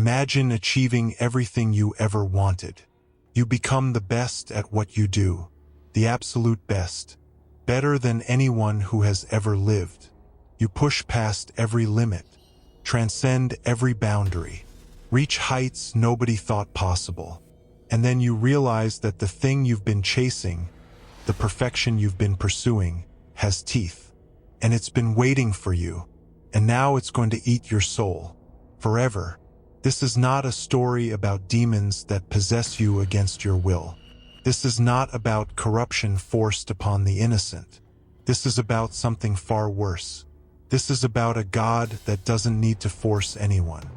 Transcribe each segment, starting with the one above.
Imagine achieving everything you ever wanted. You become the best at what you do, the absolute best, better than anyone who has ever lived. You push past every limit, transcend every boundary, reach heights nobody thought possible. And then you realize that the thing you've been chasing, the perfection you've been pursuing, has teeth. And it's been waiting for you. And now it's going to eat your soul. Forever. This is not a story about demons that possess you against your will. This is not about corruption forced upon the innocent. This is about something far worse. This is about a God that doesn't need to force anyone.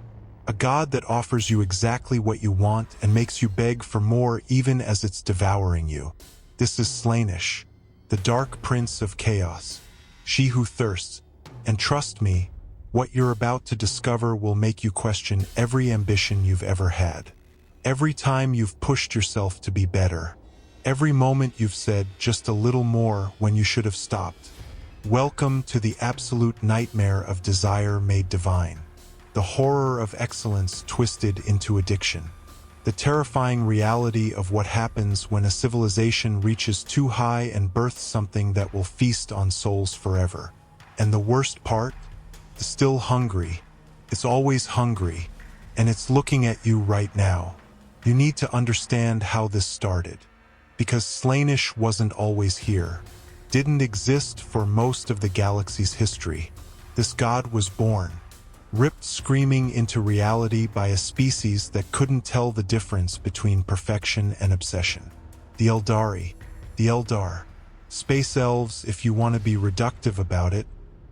A God that offers you exactly what you want and makes you beg for more even as it's devouring you. This is Slaanesh, the dark prince of chaos, she who thirsts. And trust me, what you're about to discover will make you question every ambition you've ever had. Every time you've pushed yourself to be better. Every moment you've said just a little more when you should have stopped. Welcome to the absolute nightmare of desire made divine. The horror of excellence twisted into addiction. The terrifying reality of what happens when a civilization reaches too high and births something that will feast on souls forever. And the worst part? It's still hungry. It's always hungry. And it's looking at you right now. You need to understand how this started. Because Slaanesh wasn't always here. Didn't exist for most of the galaxy's history. This god was born, ripped screaming into reality by a species that couldn't tell the difference between perfection and obsession. The Eldari, the Eldar, space elves if you want to be reductive about it,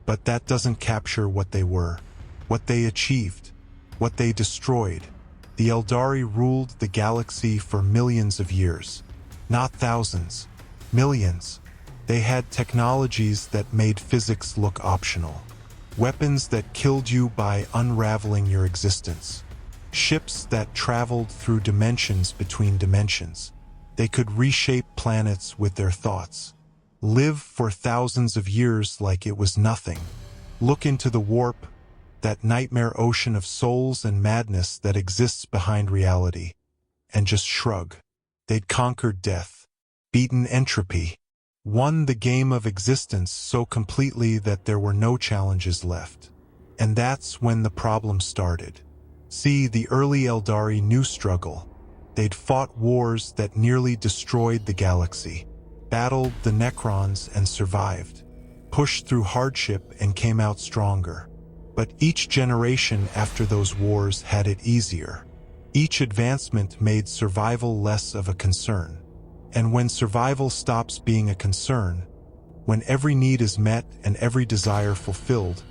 but that doesn't capture what they were, what they achieved, what they destroyed. The Eldari ruled the galaxy for millions of years, not thousands, millions. They had technologies that made physics look optional. Weapons that killed you by unraveling your existence. Ships that traveled through dimensions between dimensions. They could reshape planets with their thoughts. Live for thousands of years like it was nothing. Look into the warp, that nightmare ocean of souls and madness that exists behind reality, and just shrug. They'd conquered death, beaten entropy, won the game of existence so completely that there were no challenges left. And that's when the problem started. See, the early Eldari knew struggle. They'd fought wars that nearly destroyed the galaxy, battled the Necrons and survived, pushed through hardship and came out stronger. But each generation after those wars had it easier. Each advancement made survival less of a concern. And when survival stops being a concern, when every need is met and every desire fulfilled,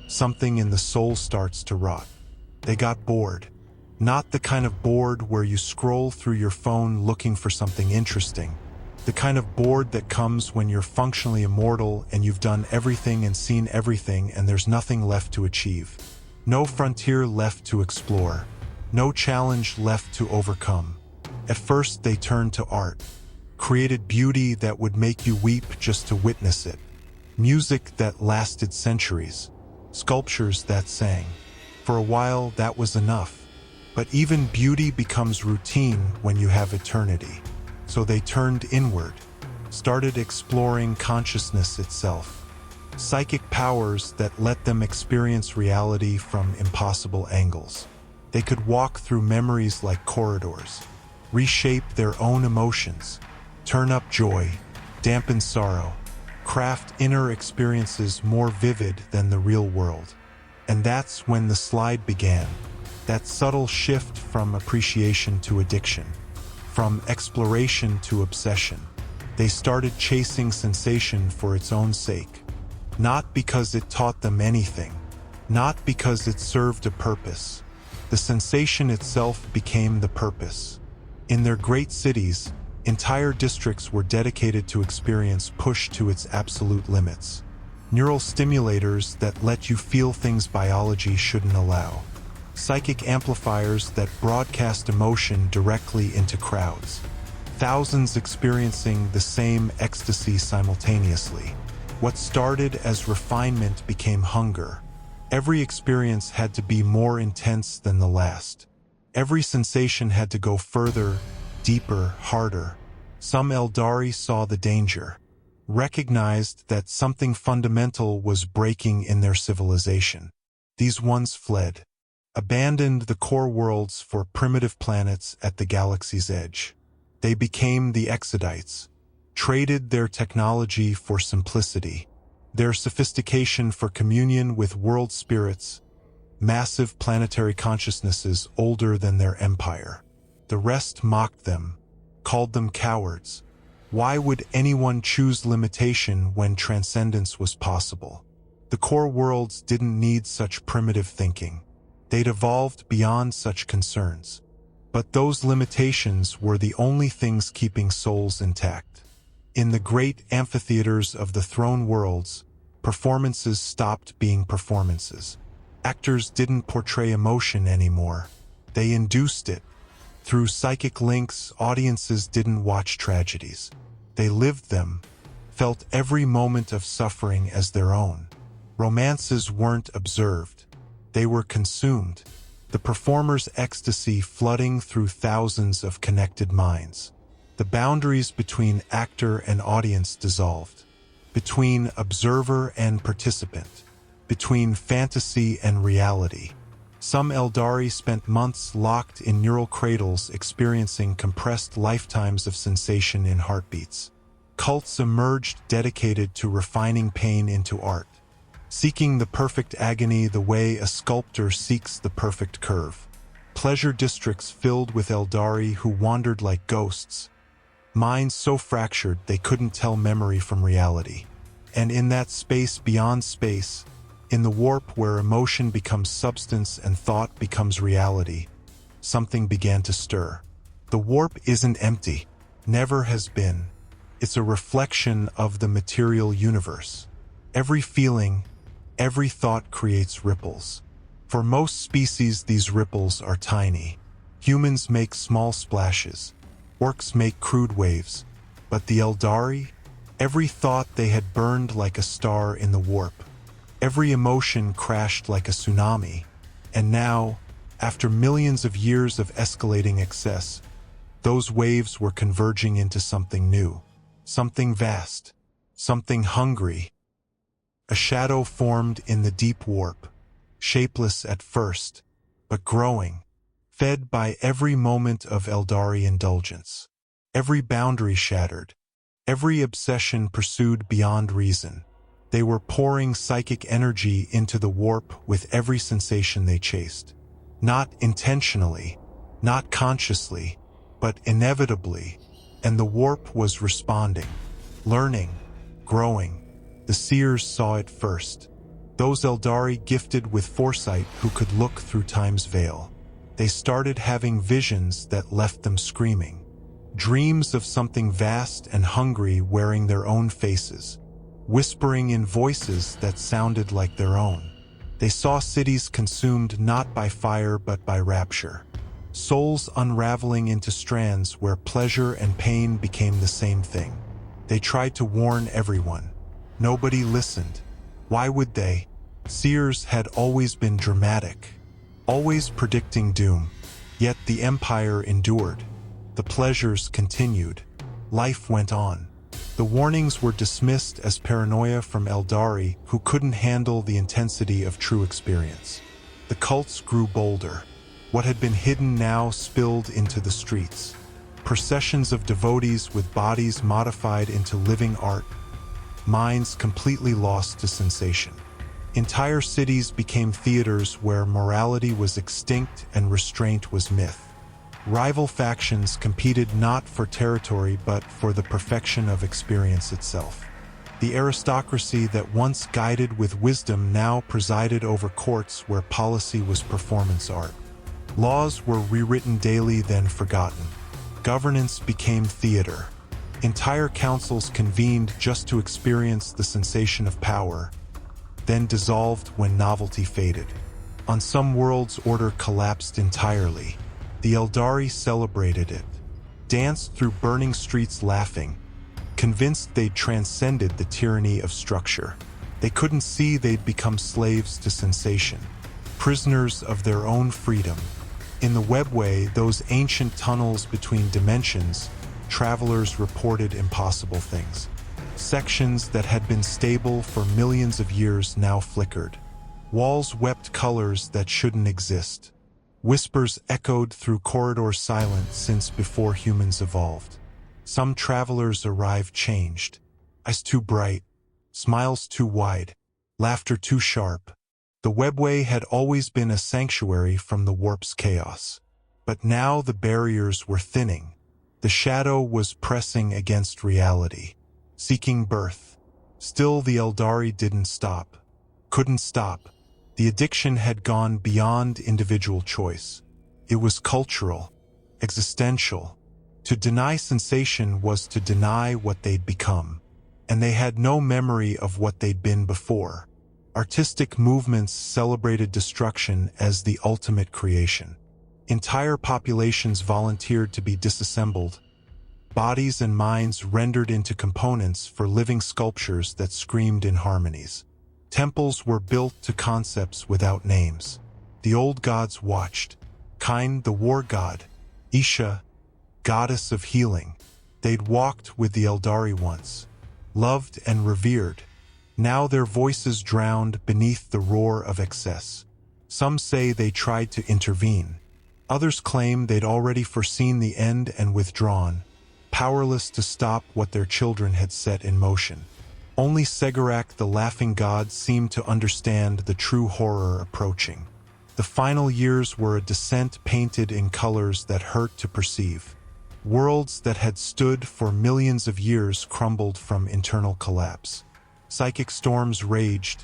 something in the soul starts to rot. They got bored. Not the kind of bored where you scroll through your phone looking for something interesting. The kind of bored that comes when you're functionally immortal and you've done everything and seen everything and there's nothing left to achieve. No frontier left to explore. No challenge left to overcome. At first they turned to art. Created beauty that would make you weep just to witness it. Music that lasted centuries. Sculptures that sang. For a while that was enough. But even beauty becomes routine when you have eternity. So they turned inward, started exploring consciousness itself. Psychic powers that let them experience reality from impossible angles. They could walk through memories like corridors, reshape their own emotions, turn up joy, dampen sorrow, craft inner experiences more vivid than the real world. And that's when the slide began, that subtle shift from appreciation to addiction. From exploration to obsession. They started chasing sensation for its own sake. Not because it taught them anything. Not because it served a purpose. The sensation itself became the purpose. In their great cities, entire districts were dedicated to experience pushed to its absolute limits. Neural stimulators that let you feel things biology shouldn't allow. Psychic amplifiers that broadcast emotion directly into crowds. Thousands experiencing the same ecstasy simultaneously. What started as refinement became hunger. Every experience had to be more intense than the last. Every sensation had to go further, deeper, harder. Some Eldari saw the danger, recognized that something fundamental was breaking in their civilization. These ones fled, abandoned the core worlds for primitive planets at the galaxy's edge. They became the Exodites, traded their technology for simplicity, their sophistication for communion with world spirits, massive planetary consciousnesses older than their empire. The rest mocked them, called them cowards. Why would anyone choose limitation when transcendence was possible? The core worlds didn't need such primitive thinking. They'd evolved beyond such concerns. But those limitations were the only things keeping souls intact. In the great amphitheaters of the throne worlds, performances stopped being performances. Actors didn't portray emotion anymore. They induced it. Through psychic links, audiences didn't watch tragedies. They lived them, felt every moment of suffering as their own. Romances weren't observed. They were consumed, the performer's ecstasy flooding through thousands of connected minds. The boundaries between actor and audience dissolved, between observer and participant, between fantasy and reality. Some Eldari spent months locked in neural cradles experiencing compressed lifetimes of sensation in heartbeats. Cults emerged dedicated to refining pain into art, seeking the perfect agony the way a sculptor seeks the perfect curve. Pleasure districts filled with Eldari who wandered like ghosts, minds so fractured they couldn't tell memory from reality. And in that space beyond space, in the warp where emotion becomes substance and thought becomes reality, something began to stir. The warp isn't empty, never has been. It's a reflection of the material universe. Every feeling, every thought creates ripples. For most species, these ripples are tiny. Humans make small splashes. Orcs make crude waves. But the Eldari, every thought they had burned like a star in the warp. Every emotion crashed like a tsunami. And now, after millions of years of escalating excess, those waves were converging into something new, something vast, something hungry. A shadow formed in the deep warp, shapeless at first, but growing, fed by every moment of Eldari indulgence. Every boundary shattered, every obsession pursued beyond reason. They were pouring psychic energy into the warp with every sensation they chased. Not intentionally, not consciously, but inevitably, and the warp was responding, learning, growing. The seers saw it first. Those Eldari gifted with foresight who could look through time's veil. They started having visions that left them screaming. Dreams of something vast and hungry wearing their own faces, whispering in voices that sounded like their own. They saw cities consumed not by fire but by rapture. Souls unraveling into strands where pleasure and pain became the same thing. They tried to warn everyone. Nobody listened. Why would they? Seers had always been dramatic, always predicting doom. Yet the Empire endured. The pleasures continued. Life went on. The warnings were dismissed as paranoia from Eldari who couldn't handle the intensity of true experience. The cults grew bolder. What had been hidden now spilled into the streets. Processions of devotees with bodies modified into living art, minds completely lost to sensation. Entire cities became theaters where morality was extinct and restraint was myth. Rival factions competed not for territory but for the perfection of experience itself. The aristocracy that once guided with wisdom now presided over courts where policy was performance art. Laws were rewritten daily, then forgotten. Governance became theater. Entire councils convened just to experience the sensation of power, then dissolved when novelty faded. On some worlds, order collapsed entirely. The Eldari celebrated it, danced through burning streets laughing, convinced they'd transcended the tyranny of structure. They couldn't see they'd become slaves to sensation, prisoners of their own freedom. In the webway, those ancient tunnels between dimensions, travelers reported impossible things. Sections that had been stable for millions of years now flickered. Walls wept colors that shouldn't exist. Whispers echoed through corridors silent since before humans evolved. Some travelers arrived changed. Eyes too bright, smiles too wide, laughter too sharp. The webway had always been a sanctuary from the warp's chaos. But now the barriers were thinning. The shadow was pressing against reality, seeking birth. Still the Eldari didn't stop. Couldn't stop. The addiction had gone beyond individual choice. It was cultural, existential. To deny sensation was to deny what they'd become. And they had no memory of what they'd been before. Artistic movements celebrated destruction as the ultimate creation. Entire populations volunteered to be disassembled, bodies and minds rendered into components for living sculptures that screamed in harmonies. Temples were built to concepts without names. The old gods watched. Kain, the war god, Isha, goddess of healing. They'd walked with the Eldari once, loved and revered. Now their voices drowned beneath the roar of excess. Some say they tried to intervene. Others claim they'd already foreseen the end and withdrawn, powerless to stop what their children had set in motion. Only Segarak, the laughing god, seemed to understand the true horror approaching. The final years were a descent painted in colors that hurt to perceive. Worlds that had stood for millions of years crumbled from internal collapse. Psychic storms raged,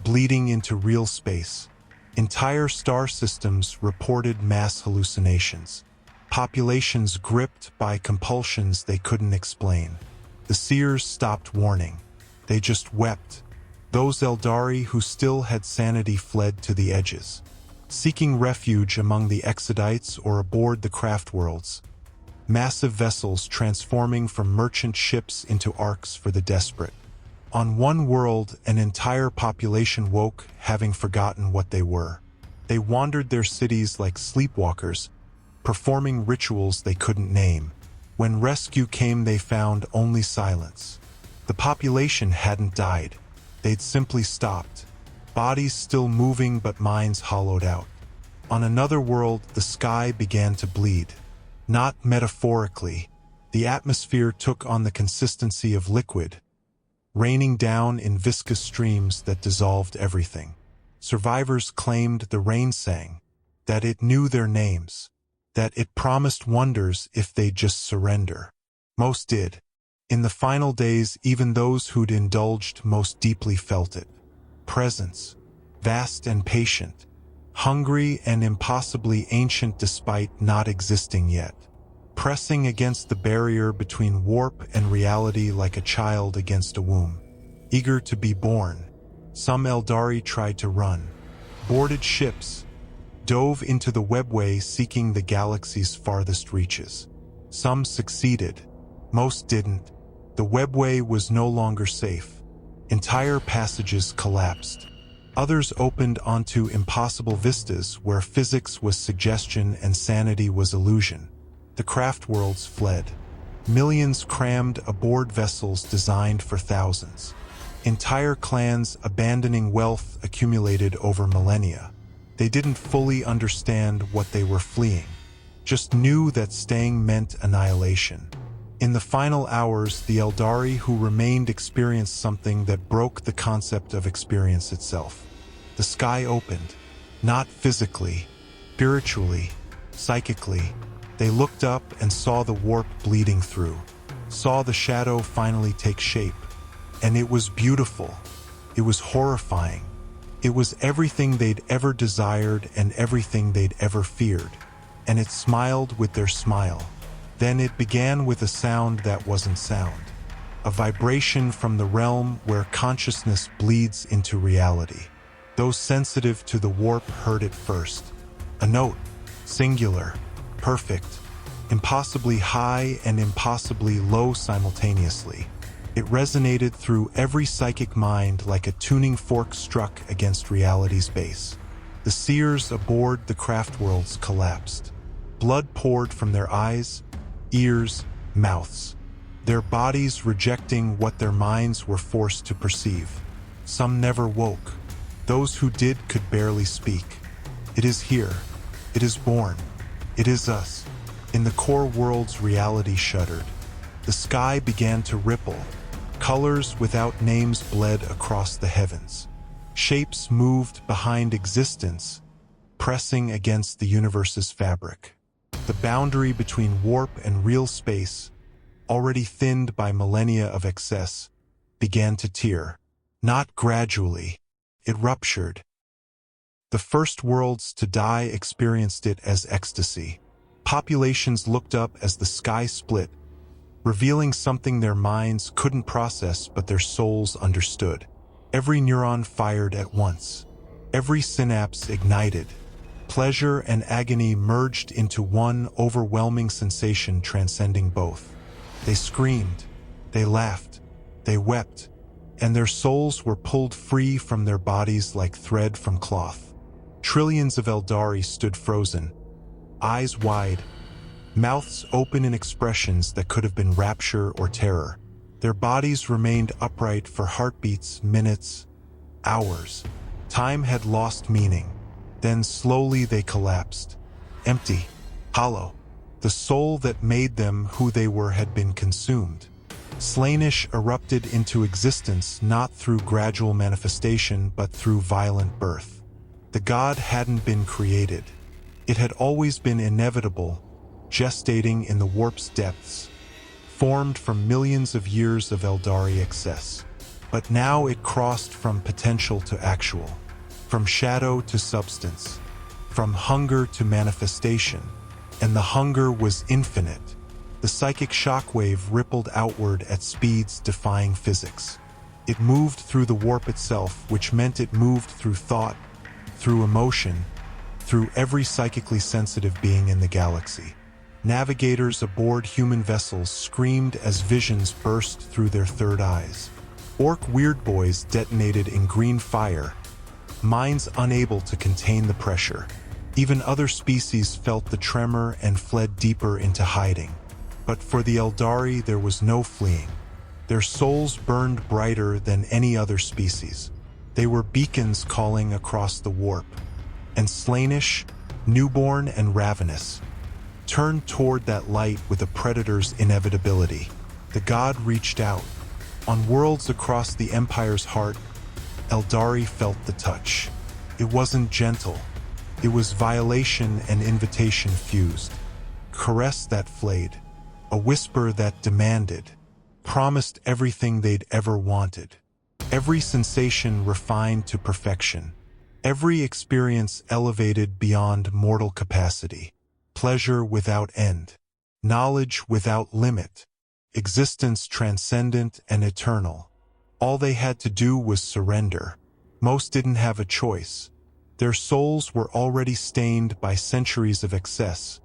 bleeding into real space. Entire star systems reported mass hallucinations. Populations gripped by compulsions they couldn't explain. The seers stopped warning. They just wept. Those Eldari who still had sanity fled to the edges, seeking refuge among the Exodites or aboard the craft worlds. Massive vessels transforming from merchant ships into arks for the desperate. On one world, an entire population woke, having forgotten what they were. They wandered their cities like sleepwalkers, performing rituals they couldn't name. When rescue came, they found only silence. The population hadn't died. They'd simply stopped. Bodies still moving, but minds hollowed out. On another world, the sky began to bleed. Not metaphorically. The atmosphere took on the consistency of liquid, raining down in viscous streams that dissolved everything. Survivors claimed the rain sang, that it knew their names, that it promised wonders if they'd just surrender. Most did. In the final days, even those who'd indulged most deeply felt it. Presence, vast and patient, hungry and impossibly ancient despite not existing yet. Pressing against the barrier between warp and reality like a child against a womb. Eager to be born, some Eldari tried to run. Boarded ships, dove into the webway seeking the galaxy's farthest reaches. Some succeeded, most didn't. The webway was no longer safe. Entire passages collapsed. Others opened onto impossible vistas where physics was suggestion and sanity was illusion. The craft worlds fled. Millions crammed aboard vessels designed for thousands. Entire clans abandoning wealth accumulated over millennia. They didn't fully understand what they were fleeing, just knew that staying meant annihilation. In the final hours, the Eldari who remained experienced something that broke the concept of experience itself. The sky opened, not physically, spiritually, psychically. They looked up and saw the warp bleeding through, saw the shadow finally take shape. And it was beautiful. It was horrifying. It was everything they'd ever desired and everything they'd ever feared. And it smiled with their smile. Then it began with a sound that wasn't sound. A vibration from the realm where consciousness bleeds into reality. Those sensitive to the warp heard it first. A note, singular, perfect, impossibly high and impossibly low simultaneously. It resonated through every psychic mind like a tuning fork struck against reality's base. The seers aboard the craft worlds collapsed. Blood poured from their eyes, ears, mouths, their bodies rejecting what their minds were forced to perceive. Some never woke. Those who did could barely speak. It is here. It is born. It is us. In the core world's reality shuddered. The sky began to ripple. Colors without names bled across the heavens. Shapes moved behind existence, pressing against the universe's fabric. The boundary between warp and real space, already thinned by millennia of excess, began to tear. Not gradually. It ruptured. The first worlds to die experienced it as ecstasy. Populations looked up as the sky split, revealing something their minds couldn't process but their souls understood. Every neuron fired at once. Every synapse ignited. Pleasure and agony merged into one overwhelming sensation transcending both. They screamed, they laughed, they wept, and their souls were pulled free from their bodies like thread from cloth. Trillions of Eldari stood frozen, eyes wide, mouths open in expressions that could have been rapture or terror. Their bodies remained upright for heartbeats, minutes, hours. Time had lost meaning. Then slowly they collapsed. Empty, hollow. The soul that made them who they were had been consumed. Slaanesh erupted into existence not through gradual manifestation but through violent birth. The god hadn't been created. It had always been inevitable, gestating in the warp's depths, formed from millions of years of Eldari excess. But now it crossed from potential to actual, from shadow to substance, from hunger to manifestation, and the hunger was infinite. The psychic shockwave rippled outward at speeds defying physics. It moved through the warp itself, which meant it moved through thought, through emotion, through every psychically sensitive being in the galaxy. Navigators aboard human vessels screamed as visions burst through their third eyes. Orc weirdboys detonated in green fire, minds unable to contain the pressure. Even other species felt the tremor and fled deeper into hiding. But for the Eldari there was no fleeing. Their souls burned brighter than any other species. They were beacons calling across the warp. And Slaanesh, newborn and ravenous, turned toward that light with a predator's inevitability. The god reached out. On worlds across the Empire's heart, Eldari felt the touch. It wasn't gentle. It was violation and invitation fused. Caress that flayed. A whisper that demanded. Promised everything they'd ever wanted. Every sensation refined to perfection. Every experience elevated beyond mortal capacity. Pleasure without end. Knowledge without limit. Existence transcendent and eternal. All they had to do was surrender. Most didn't have a choice. Their souls were already stained by centuries of excess,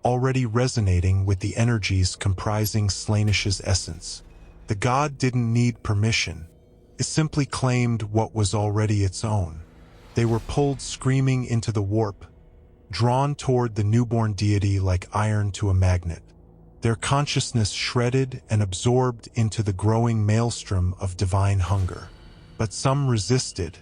already resonating with the energies comprising Slaanesh's essence. The god didn't need permission. It simply claimed what was already its own. They were pulled screaming into the warp, drawn toward the newborn deity like iron to a magnet. Their consciousness shredded and absorbed into the growing maelstrom of divine hunger. But some resisted.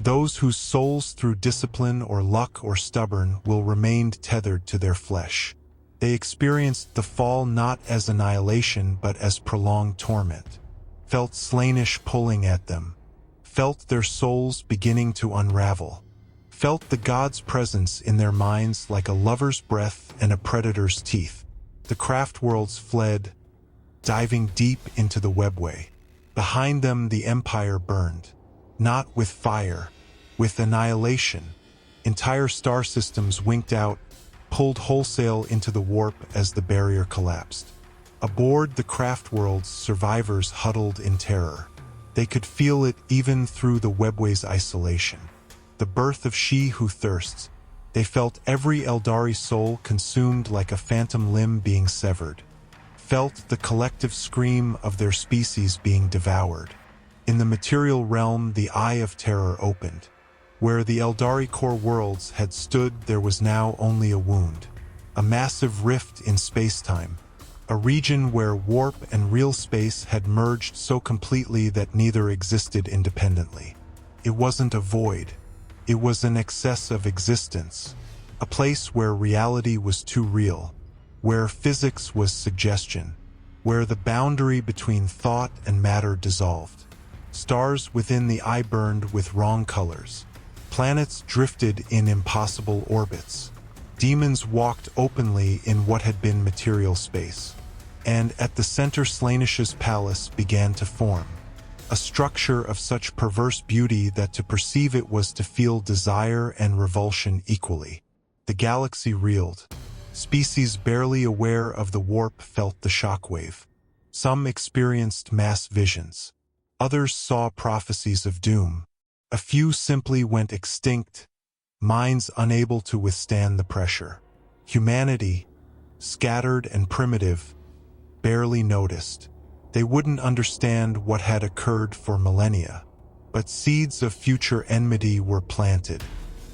Those whose souls through discipline or luck or stubborn will remain tethered to their flesh. They experienced the fall not as annihilation but as prolonged torment. Felt Slaanesh pulling at them. Felt their souls beginning to unravel. Felt the god's presence in their minds like a lover's breath and a predator's teeth. The craft worlds fled, diving deep into the webway. Behind them the Empire burned. Not with fire, with annihilation. Entire star systems winked out, pulled wholesale into the warp as the barrier collapsed. Aboard the craft worlds, survivors huddled in terror. They could feel it even through the webway's isolation. The birth of she who thirsts. They felt every Eldari soul consumed like a phantom limb being severed. Felt the collective scream of their species being devoured. In the material realm, the eye of terror opened. Where the Eldari core worlds had stood, there was now only a wound, a massive rift in space-time, a region where warp and real space had merged so completely that neither existed independently. It wasn't a void. It was an excess of existence, a place where reality was too real, where physics was suggestion, where the boundary between thought and matter dissolved. Stars within the eye burned with wrong colors. Planets drifted in impossible orbits. Demons walked openly in what had been material space. And at the center, Slaanesh's palace began to form. A structure of such perverse beauty that to perceive it was to feel desire and revulsion equally. The galaxy reeled. Species barely aware of the warp felt the shockwave. Some experienced mass visions. Others saw prophecies of doom. A few simply went extinct, minds unable to withstand the pressure. Humanity, scattered and primitive, barely noticed. They wouldn't understand what had occurred for millennia, but seeds of future enmity were planted.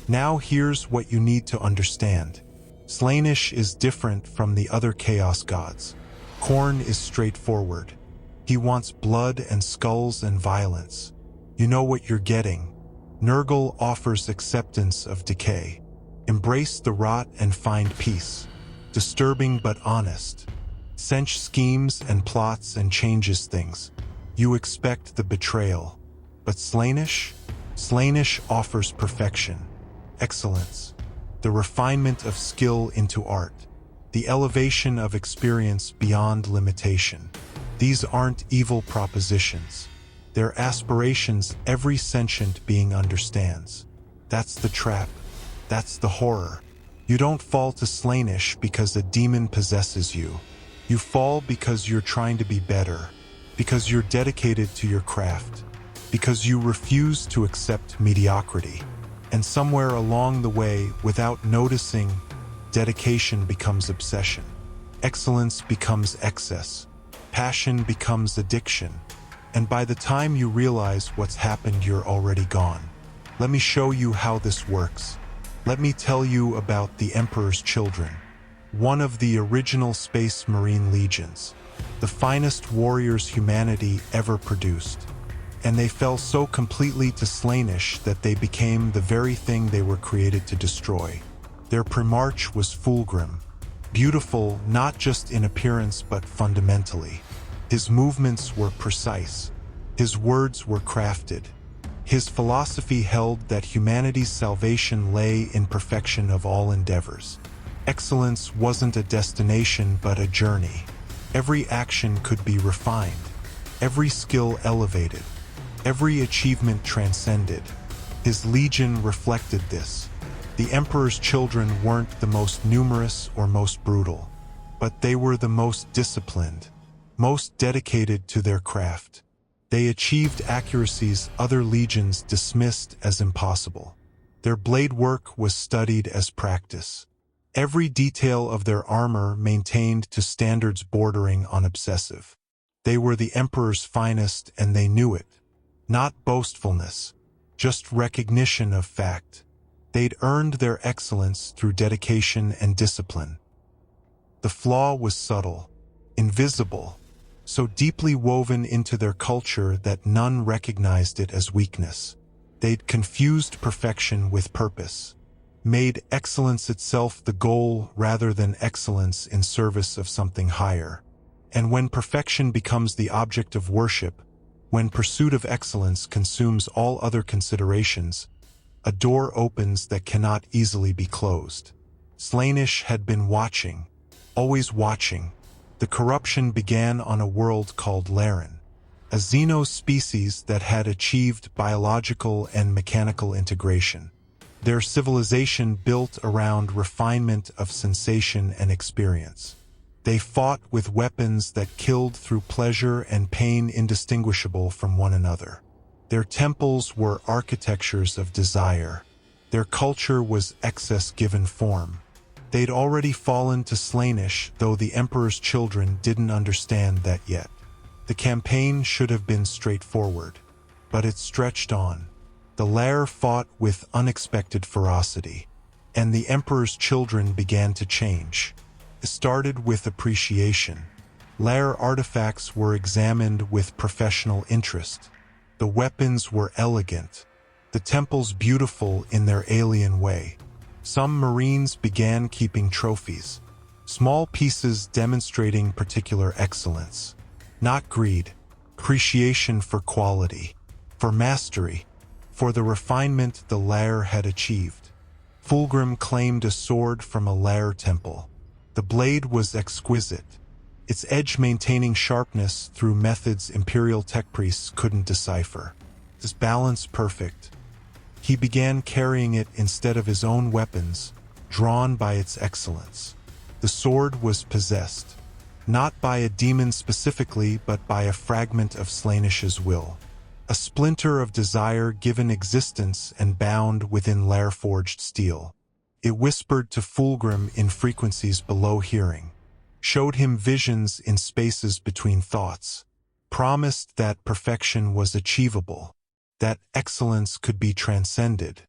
Now here's what you need to understand. Slaanesh is different from the other Chaos gods. Khorne is straightforward. He wants blood and skulls and violence. You know what you're getting. Nurgle offers acceptance of decay. Embrace the rot and find peace. Disturbing but honest. Sench schemes and plots and changes things. You expect the betrayal. But Slaanesh? Slaanesh offers perfection. Excellence. The refinement of skill into art. The elevation of experience beyond limitation. These aren't evil propositions. They're aspirations every sentient being understands. That's the trap. That's the horror. You don't fall to Slaanesh because a demon possesses you. You fall because you're trying to be better, because you're dedicated to your craft, because you refuse to accept mediocrity. And somewhere along the way, without noticing, dedication becomes obsession. Excellence becomes excess. Passion becomes addiction. And by the time you realize what's happened, you're already gone. Let me show you how this works. Let me tell you about the Emperor's Children, one of the original Space Marine legions, the finest warriors humanity ever produced. And they fell so completely to Slaanesh that they became the very thing they were created to destroy. Their primarch was Fulgrim, beautiful not just in appearance but fundamentally. His movements were precise. His words were crafted. His philosophy held that humanity's salvation lay in perfection of all endeavors. Excellence wasn't a destination but a journey. Every action could be refined. Every skill elevated. Every achievement transcended. His legion reflected this. The Emperor's children weren't the most numerous or most brutal, but they were the most disciplined, most dedicated to their craft. They achieved accuracies other legions dismissed as impossible. Their blade work was studied as practice. Every detail of their armor maintained to standards bordering on obsessive. They were the Emperor's finest and they knew it. Not boastfulness, just recognition of fact. They'd earned their excellence through dedication and discipline. The flaw was subtle, invisible, so deeply woven into their culture that none recognized it as weakness. They'd confused perfection with purpose, made excellence itself the goal rather than excellence in service of something higher. And when perfection becomes the object of worship, when pursuit of excellence consumes all other considerations, a door opens that cannot easily be closed. Slaanesh had been watching, always watching. The corruption began on a world called Laren, a xeno species that had achieved biological and mechanical integration. Their civilization built around refinement of sensation and experience. They fought with weapons that killed through pleasure and pain indistinguishable from one another. Their temples were architectures of desire. Their culture was excess given form. They'd already fallen to Slaanesh, though the Emperor's children didn't understand that yet. The campaign should have been straightforward, but it stretched on. The lair fought with unexpected ferocity, and the Emperor's children began to change. It started with appreciation. Lair artifacts were examined with professional interest. The weapons were elegant, the temples beautiful in their alien way. Some Marines began keeping trophies, small pieces demonstrating particular excellence. Not greed, appreciation for quality, for mastery, for the refinement the lair had achieved. Fulgrim claimed a sword from a lair temple. The blade was exquisite, its edge maintaining sharpness through methods Imperial tech priests couldn't decipher. Its balance perfect. He began carrying it instead of his own weapons, drawn by its excellence. The sword was possessed, not by a demon specifically, but by a fragment of Slaanesh's will. A splinter of desire given existence and bound within lair-forged steel. It whispered to Fulgrim in frequencies below hearing, showed him visions in spaces between thoughts, promised that perfection was achievable, that excellence could be transcended,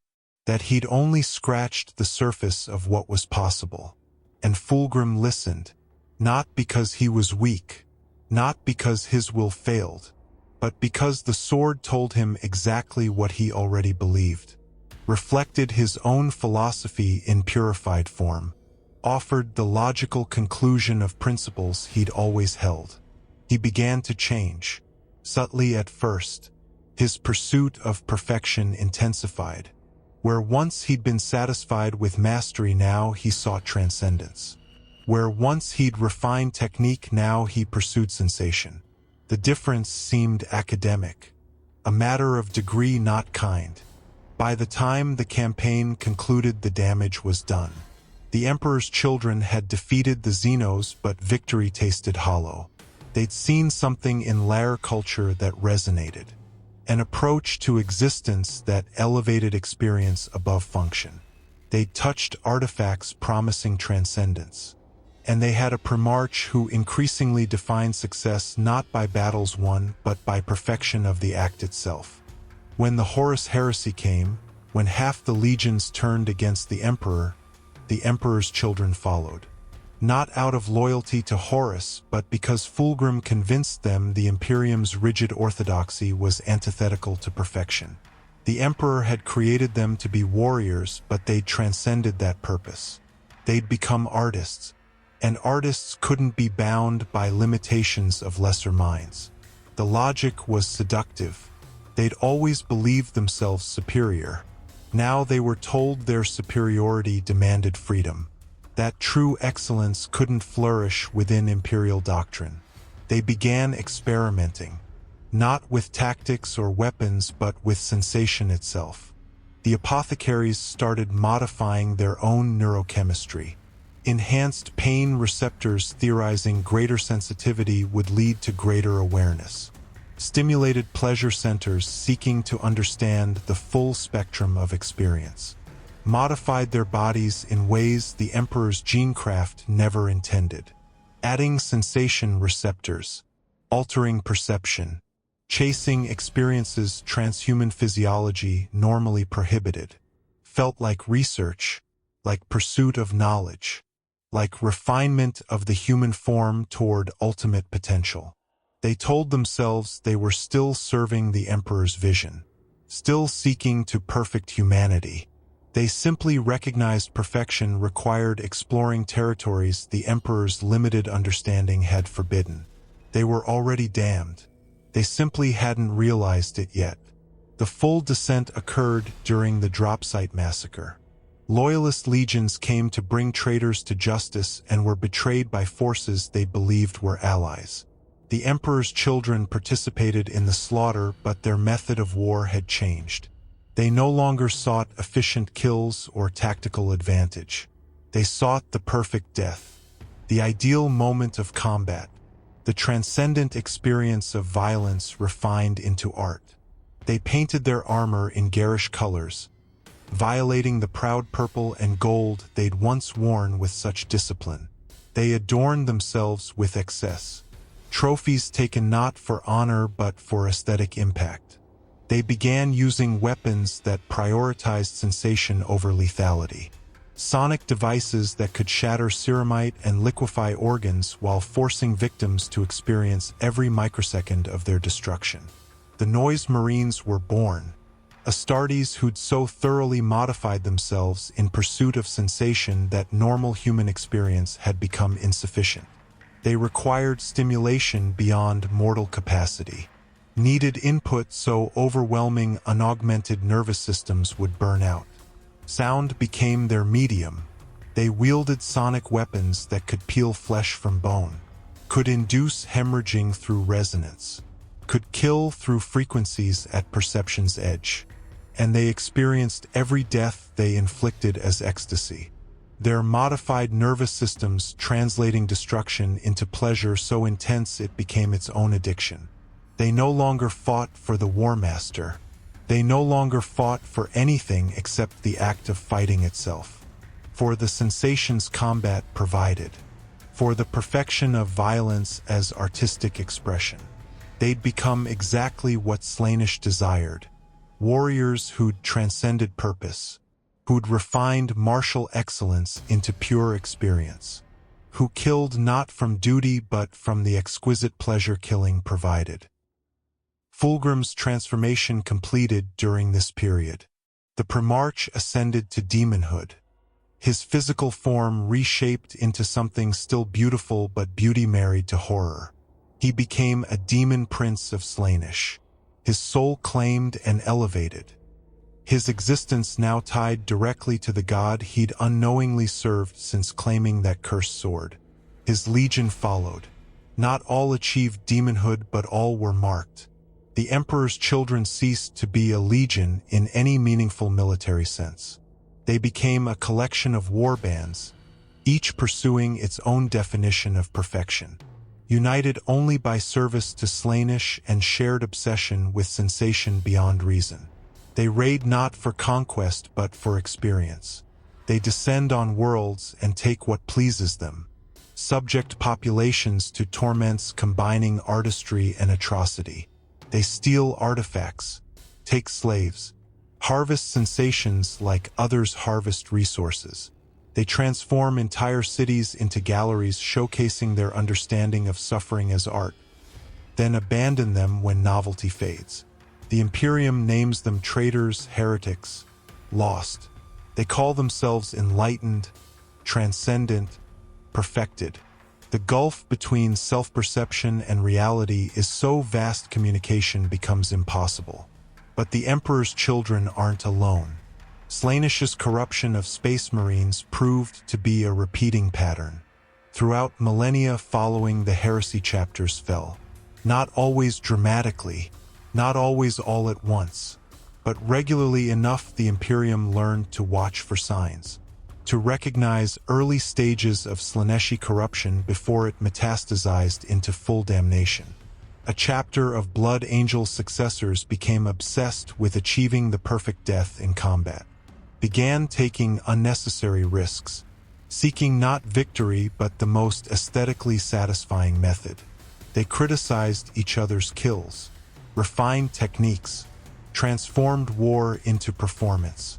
that he'd only scratched the surface of what was possible. And Fulgrim listened, not because he was weak, not because his will failed, but because the sword told him exactly what he already believed, reflected his own philosophy in purified form, offered the logical conclusion of principles he'd always held. He began to change, subtly at first. His pursuit of perfection intensified. Where once he'd been satisfied with mastery, now he sought transcendence. Where once he'd refined technique, now he pursued sensation. The difference seemed academic, a matter of degree, not kind. By the time the campaign concluded, the damage was done. The Emperor's children had defeated the Xenos, but victory tasted hollow. They'd seen something in lair culture that resonated. An approach to existence that elevated experience above function. They touched artifacts promising transcendence. And they had a Primarch who increasingly defined success not by battles won, but by perfection of the act itself. When the Horus heresy came, when half the legions turned against the Emperor's children followed. Not out of loyalty to Horus, but because Fulgrim convinced them the Imperium's rigid orthodoxy was antithetical to perfection. The Emperor had created them to be warriors, but they'd transcended that purpose. They'd become artists, and artists couldn't be bound by limitations of lesser minds. The logic was seductive. They'd always believed themselves superior. Now they were told their superiority demanded freedom. That true excellence couldn't flourish within Imperial doctrine. They began experimenting, not with tactics or weapons, but with sensation itself. The apothecaries started modifying their own neurochemistry. Enhanced pain receptors, theorizing greater sensitivity would lead to greater awareness. Stimulated pleasure centers, seeking to understand the full spectrum of experience. Modified their bodies in ways the Emperor's genecraft never intended. Adding sensation receptors, altering perception, chasing experiences transhuman physiology normally prohibited. Felt like research, like pursuit of knowledge, like refinement of the human form toward ultimate potential. They told themselves they were still serving the Emperor's vision, still seeking to perfect humanity. They simply recognized perfection required exploring territories the Emperor's limited understanding had forbidden. They were already damned. They simply hadn't realized it yet. The full descent occurred during the Dropsite massacre. Loyalist legions came to bring traitors to justice and were betrayed by forces they believed were allies. The Emperor's children participated in the slaughter, but their method of war had changed. They no longer sought efficient kills or tactical advantage. They sought the perfect death, the ideal moment of combat, the transcendent experience of violence refined into art. They painted their armor in garish colors, violating the proud purple and gold they'd once worn with such discipline. They adorned themselves with excess, trophies taken not for honor but for aesthetic impact. They began using weapons that prioritized sensation over lethality. Sonic devices that could shatter ceramite and liquefy organs while forcing victims to experience every microsecond of their destruction. The Noise Marines were born, Astartes who'd so thoroughly modified themselves in pursuit of sensation that normal human experience had become insufficient. They required stimulation beyond mortal capacity, needed input so overwhelming unaugmented nervous systems would burn out. Sound became their medium. They wielded sonic weapons that could peel flesh from bone, could induce hemorrhaging through resonance, could kill through frequencies at perception's edge. And they experienced every death they inflicted as ecstasy. Their modified nervous systems translating destruction into pleasure so intense it became its own addiction. They no longer fought for the War Master. They no longer fought for anything except the act of fighting itself, for the sensations combat provided, for the perfection of violence as artistic expression. They'd become exactly what Slaanesh desired, warriors who'd transcended purpose, who'd refined martial excellence into pure experience, who killed not from duty but from the exquisite pleasure killing provided. Fulgrim's transformation completed during this period. The Primarch ascended to demonhood. His physical form reshaped into something still beautiful but beauty married to horror. He became a demon prince of Slaanesh, his soul claimed and elevated, his existence now tied directly to the god he'd unknowingly served since claiming that cursed sword. His legion followed. Not all achieved demonhood, but all were marked. The Emperor's children ceased to be a legion in any meaningful military sense. They became a collection of warbands, each pursuing its own definition of perfection, united only by service to Slaanesh and shared obsession with sensation beyond reason. They raid not for conquest but for experience. They descend on worlds and take what pleases them, subject populations to torments combining artistry and atrocity. They steal artifacts, take slaves, harvest sensations like others harvest resources. They transform entire cities into galleries showcasing their understanding of suffering as art, then abandon them when novelty fades. The Imperium names them traitors, heretics, lost. They call themselves enlightened, transcendent, perfected. The gulf between self-perception and reality is so vast communication becomes impossible. But the Emperor's children aren't alone. Slaanesh's corruption of Space Marines proved to be a repeating pattern. Throughout millennia following the heresy chapters fell. Not always dramatically, not always all at once, but regularly enough the Imperium learned to watch for signs, to recognize early stages of Slaaneshi corruption before it metastasized into full damnation. A chapter of Blood Angel's successors became obsessed with achieving the perfect death in combat, began taking unnecessary risks, seeking not victory but the most aesthetically satisfying method. They criticized each other's kills, refined techniques, transformed war into performance.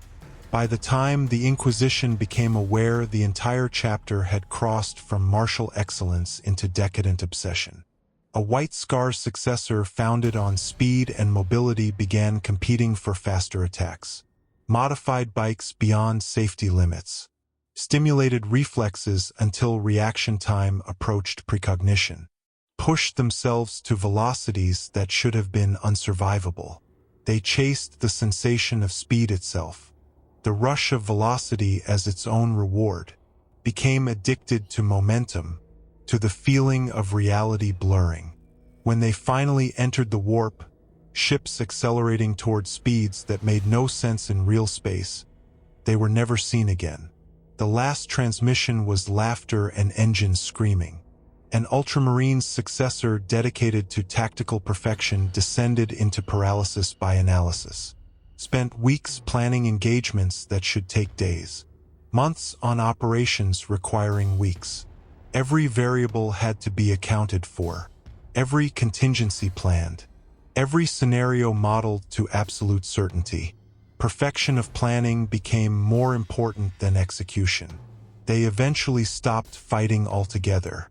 By the time the Inquisition became aware, the entire chapter had crossed from martial excellence into decadent obsession. A White Scar's successor founded on speed and mobility began competing for faster attacks, modified bikes beyond safety limits, stimulated reflexes until reaction time approached precognition, pushed themselves to velocities that should have been unsurvivable. They chased the sensation of speed itself, the rush of velocity as its own reward, became addicted to momentum, to the feeling of reality blurring. When they finally entered the warp, ships accelerating toward speeds that made no sense in real space, they were never seen again. The last transmission was laughter and engines screaming. An Ultramarine's successor dedicated to tactical perfection descended into paralysis by analysis, spent weeks planning engagements that should take days, months on operations requiring weeks. Every variable had to be accounted for, every contingency planned. Every scenario modeled to absolute certainty. Perfection of planning became more important than execution. They eventually stopped fighting altogether.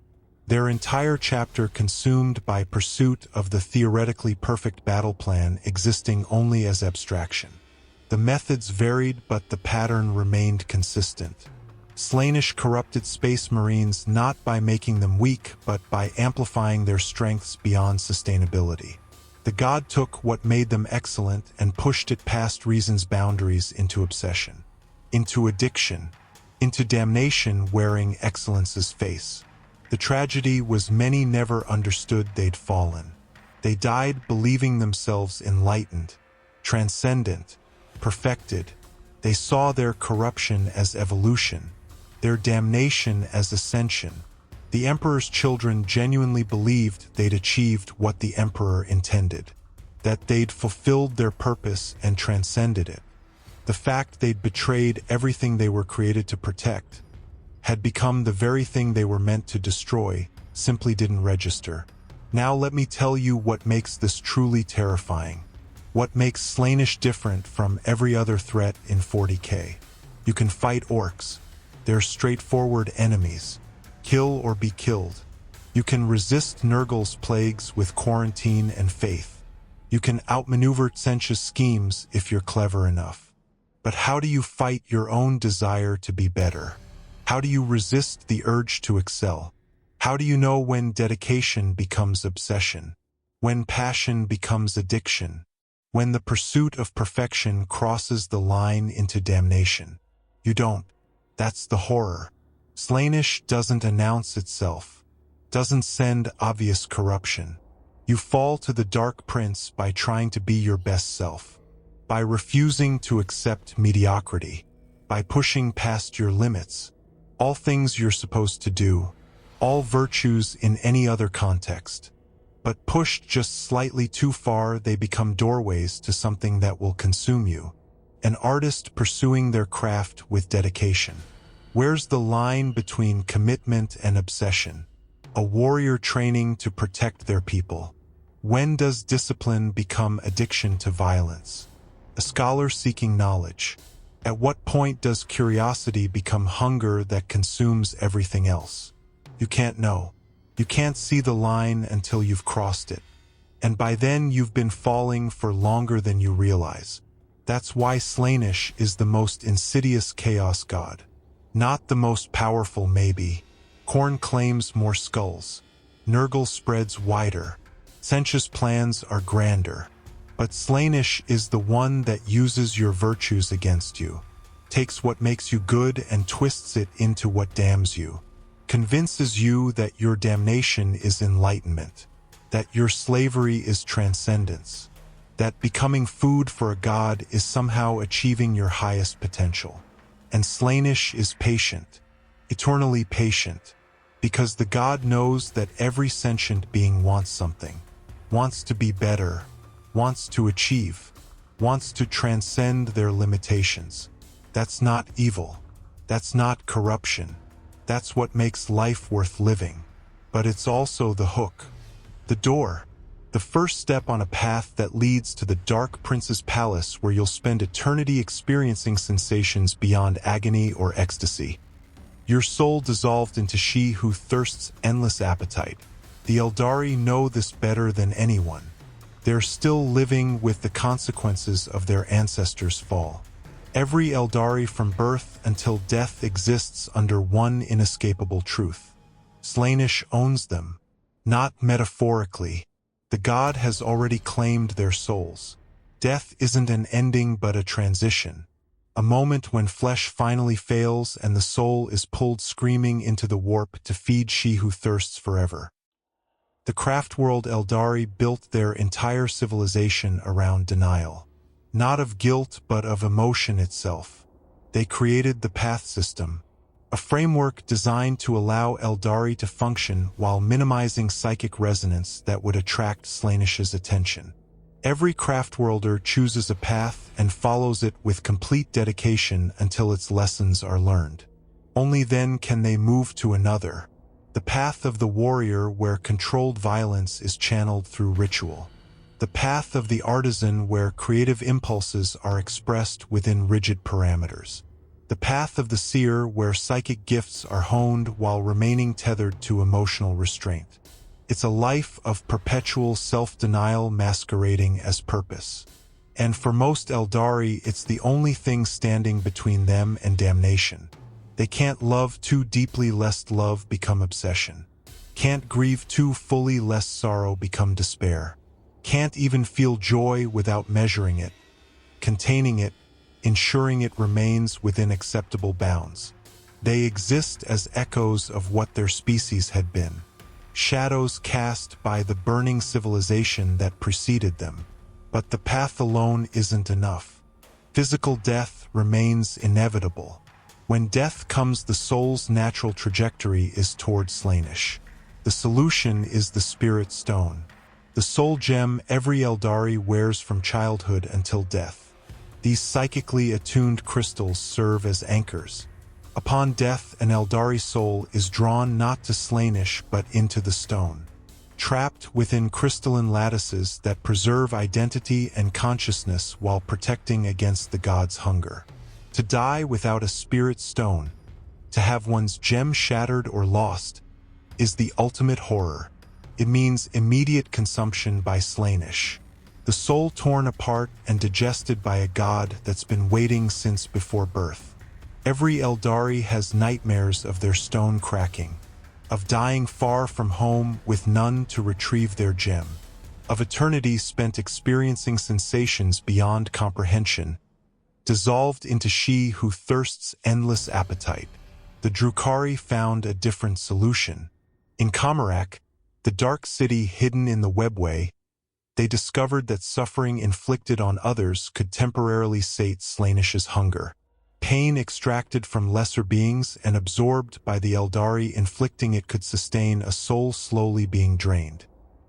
Their entire chapter consumed by pursuit of the theoretically perfect battle plan existing only as abstraction. The methods varied, but the pattern remained consistent. Slaanesh corrupted Space Marines not by making them weak, but by amplifying their strengths beyond sustainability. The god took what made them excellent and pushed it past reason's boundaries into obsession, into addiction, into damnation wearing excellence's face. The tragedy was many never understood they'd fallen. They died believing themselves enlightened, transcendent, perfected. They saw their corruption as evolution, their damnation as ascension. The Emperor's children genuinely believed they'd achieved what the Emperor intended, that they'd fulfilled their purpose and transcended it. The fact they'd betrayed everything they were created to protect, had become the very thing they were meant to destroy, simply didn't register. Now let me tell you what makes this truly terrifying. What makes Slaanesh different from every other threat in 40K. You can fight orcs. They're straightforward enemies. Kill or be killed. You can resist Nurgle's plagues with quarantine and faith. You can outmaneuver Tsench's schemes if you're clever enough. But how do you fight your own desire to be better? How do you resist the urge to excel? How do you know when dedication becomes obsession? When passion becomes addiction? When the pursuit of perfection crosses the line into damnation? You don't. That's the horror. Slaanesh doesn't announce itself, doesn't send obvious corruption. You fall to the Dark Prince by trying to be your best self, by refusing to accept mediocrity, by pushing past your limits. All things you're supposed to do, all virtues in any other context. But pushed just slightly too far, they become doorways to something that will consume you. An artist pursuing their craft with dedication. Where's the line between commitment and obsession? A warrior training to protect their people. When does discipline become addiction to violence? A scholar seeking knowledge. At what point does curiosity become hunger that consumes everything else? You can't know. You can't see the line until you've crossed it. And by then you've been falling for longer than you realize. That's why Slaanesh is the most insidious chaos god. Not the most powerful, maybe. Khorne claims more skulls. Nurgle spreads wider. Tsench's plans are grander. But Slaanesh is the one that uses your virtues against you, takes what makes you good and twists it into what damns you, convinces you that your damnation is enlightenment, that your slavery is transcendence, that becoming food for a god is somehow achieving your highest potential. And Slaanesh is patient, eternally patient, because the god knows that every sentient being wants something, wants to be better, wants to achieve, wants to transcend their limitations. That's not evil. That's not corruption. That's what makes life worth living. But it's also the hook, the door, the first step on a path that leads to the Dark Prince's palace, where you'll spend eternity experiencing sensations beyond agony or ecstasy. Your soul dissolved into she who thirsts endless appetite. The Eldari know this better than anyone. They're still living with the consequences of their ancestors' fall. Every Eldari from birth until death exists under one inescapable truth. Slaanesh owns them, not metaphorically. The god has already claimed their souls. Death isn't an ending but a transition, a moment when flesh finally fails and the soul is pulled screaming into the warp to feed she who thirsts forever. The Craftworld Eldari built their entire civilization around denial. Not of guilt, but of emotion itself. They created the Path System, a framework designed to allow Eldari to function while minimizing psychic resonance that would attract Slaanesh's attention. Every Craftworlder chooses a path and follows it with complete dedication until its lessons are learned. Only then can they move to another, the path of the warrior, where controlled violence is channeled through ritual. the path of the artisan where creative impulses are expressed within rigid parameters, the path of the seer where psychic gifts are honed while remaining tethered to emotional restraint. It's a life of perpetual self-denial masquerading as purpose. And for most Eldari, it's the only thing standing between them and damnation. They can't love too deeply lest love become obsession. Can't grieve too fully lest sorrow become despair. Can't even feel joy without measuring it, containing it, ensuring it remains within acceptable bounds. They exist as echoes of what their species had been, shadows cast by the burning civilization that preceded them. But the path alone isn't enough. Physical death remains inevitable. When death comes, the soul's natural trajectory is toward Slaanesh. The solution is the Spirit Stone, the soul gem every Eldari wears from childhood until death. These psychically attuned crystals serve as anchors. Upon death, an Eldari soul is drawn not to Slaanesh but into the stone, trapped within crystalline lattices that preserve identity and consciousness while protecting against the god's hunger. To die without a spirit stone, to have one's gem shattered or lost, is the ultimate horror. It means immediate consumption by Slaanesh, the soul torn apart and digested by a god that's been waiting since before birth. Every Eldari has nightmares of their stone cracking, of dying far from home with none to retrieve their gem, of eternity spent experiencing sensations beyond comprehension, dissolved into she who thirsts endless appetite. The Drukhari found a different solution. In Kamarak, the dark city hidden in the webway, they discovered that suffering inflicted on others could temporarily sate Slaanesh's hunger. Pain extracted from lesser beings and absorbed by the Eldari inflicting it could sustain a soul slowly being drained.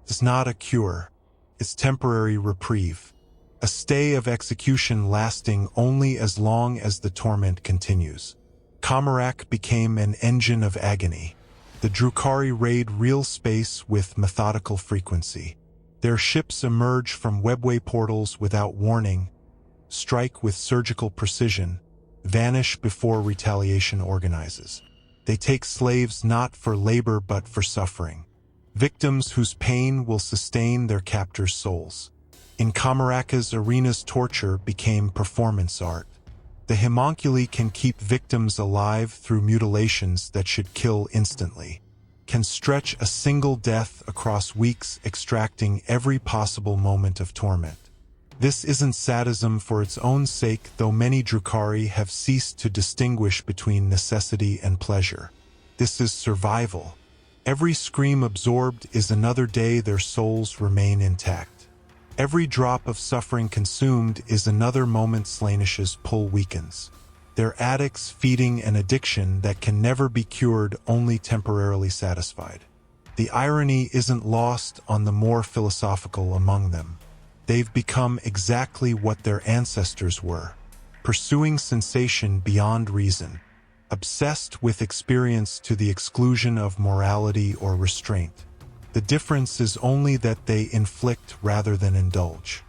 It's not a cure. It's temporary reprieve. A stay of execution lasting only as long as the torment continues. Kamarak became an engine of agony. The Drukhari raid real space with methodical frequency. Their ships emerge from webway portals without warning, strike with surgical precision, vanish before retaliation organizes. They take slaves not for labor but for suffering, victims whose pain will sustain their captors' souls. In Kamaraka's arenas, torture became performance art. The homunculi can keep victims alive through mutilations that should kill instantly, can stretch a single death across weeks, extracting every possible moment of torment. This isn't sadism for its own sake, though many Drukhari have ceased to distinguish between necessity and pleasure. This is survival. Every scream absorbed is another day their souls remain intact. Every drop of suffering consumed is another moment Slaanesh's pull weakens. They're addicts feeding an addiction that can never be cured, only temporarily satisfied. The irony isn't lost on the more philosophical among them. They've become exactly what their ancestors were, pursuing sensation beyond reason, obsessed with experience to the exclusion of morality or restraint. The difference is only that they inflict rather than indulge.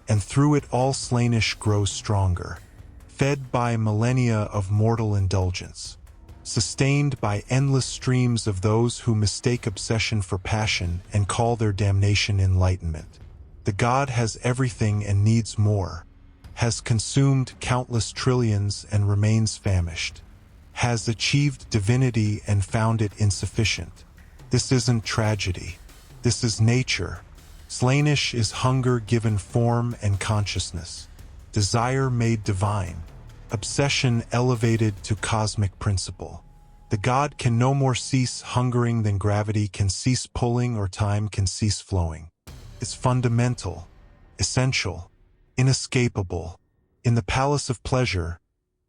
And through it all Slaanesh grows stronger, fed by millennia of mortal indulgence, sustained by endless streams of those who mistake obsession for passion and call their damnation enlightenment. The god has everything and needs more, has consumed countless trillions and remains famished, has achieved divinity and found it insufficient. This isn't tragedy. This is nature. Slaanesh is hunger given form and consciousness, desire made divine, obsession elevated to cosmic principle. The god can no more cease hungering than gravity can cease pulling or time can cease flowing. It's fundamental, essential, inescapable. In the palace of pleasure,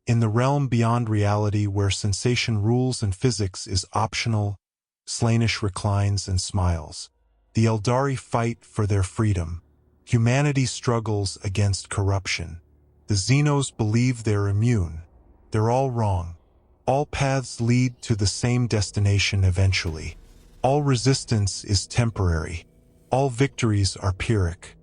in the realm beyond reality where sensation rules and physics is optional, Slaanesh reclines and smiles. The Eldari fight for their freedom. Humanity struggles against corruption. The Xenos believe they're immune. They're all wrong. All paths lead to the same destination eventually. All resistance is temporary. All victories are Pyrrhic.